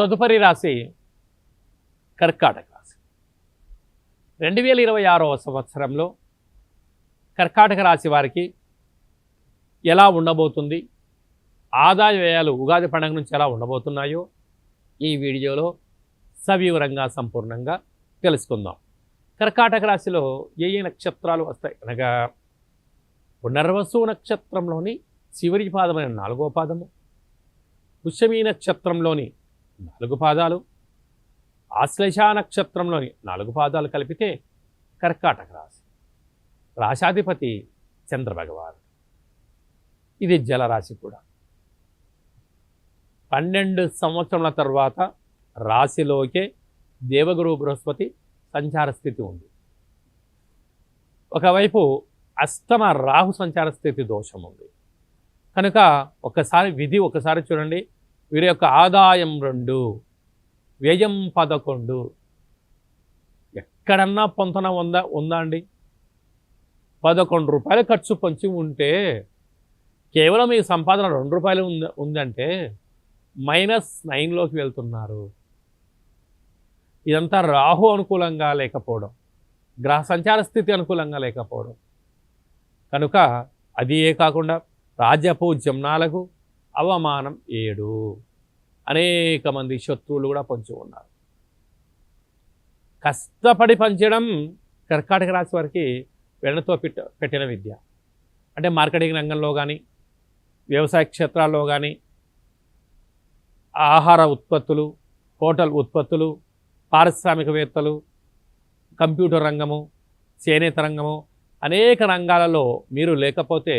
తదుపరి రాశి కర్కాటక రాశి. 2026వ సంవత్సరంలో కర్కాటక రాశి వారికి ఎలా ఉండబోతుంది, ఆదాయ వ్యయాలు ఉగాది పండుగ నుంచి ఎలా ఉండబోతున్నాయో ఈ వీడియోలో సవివరంగా సంపూర్ణంగా తెలుసుకుందాం. కర్కాటక రాశిలో ఏ నక్షత్రాలు వస్తాయి అనగా పునర్వసు నక్షత్రంలోని చివరి పాదమైన 4వ పాదము, పుష్యమీ నక్షత్రంలోని 4 పాదాలు, ఆశ్లేష నక్షత్రంలోని 4 పాదాలు కలిపితే కర్కాటక రాశి. రాశాధిపతి చంద్రభగవానుడు. ఇది జలరాశి కూడా. 12 సంవత్సరాల తర్వాత రాశిలోకే దేవగురు బృహస్పతి సంచార స్థితి ఉంది. ఒకవైపు అష్టమ రాహు సంచార స్థితి దోషం ఉంది కనుక ఒకసారి చూడండి. వీరి యొక్క ఆదాయం 2, వ్యయం 11. ఎక్కడన్నా పొంతన ఉందా అండి? 11 రూపాయలు ఖర్చు పొంచి ఉంటే కేవలం ఈ సంపాదన 2 రూపాయలు ఉందంటే -9లోకి వెళ్తున్నారు. ఇదంతా రాహు అనుకూలంగా లేకపోవడం, గ్రహ సంచార స్థితి అనుకూలంగా లేకపోవడం కనుక అది కాకుండా రాజ్యపూజ్యం 4, అవమానం 7. అనేక మంది శత్రువులు కూడా పొంచి ఉన్నారు. కష్టపడి పనిచేయడం కర్కాటక రాశి వారికి వెన్నతో పెట్టిన విద్య. అంటే మార్కెటింగ్ రంగంలో కానీ, వ్యవసాయ క్షేత్రాల్లో కానీ, ఆహార ఉత్పత్తులు, హోటల్ ఉత్పత్తులు, పారిశ్రామికవేత్తలు, కంప్యూటర్ రంగము, చేనేత రంగము, అనేక రంగాలలో మీరు లేకపోతే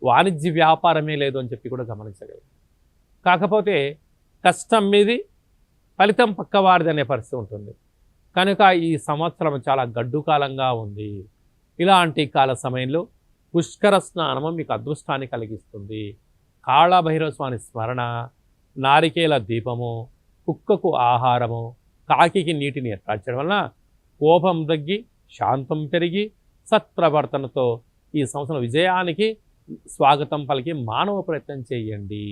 వాణిజ్య వ్యాపారమే లేదు అని చెప్పి కూడా గమనించగలరు. కాకపోతే కష్టం మీది, ఫలితం పక్కవారిది అనే పరిస్థితి ఉంటుంది కనుక ఈ సంవత్సరం చాలా గడ్డు కాలంగా ఉంది. ఇలాంటి కాల సమయంలో పుష్కర స్నానము మీకు అదృష్టాన్ని కలిగిస్తుంది. కాళభైరవ స్వామి స్మరణ, నారికేల దీపము, కుక్కకు ఆహారము, కాకికి నీటిని ఏర్పరచడం వలన కోపం తగ్గి శాంతం పెరిగి సత్ప్రవర్తనతో ఈ సంవత్సరం విజయానికి స్వాగతం పలికి మానవ ప్రయత్నం చేయండి.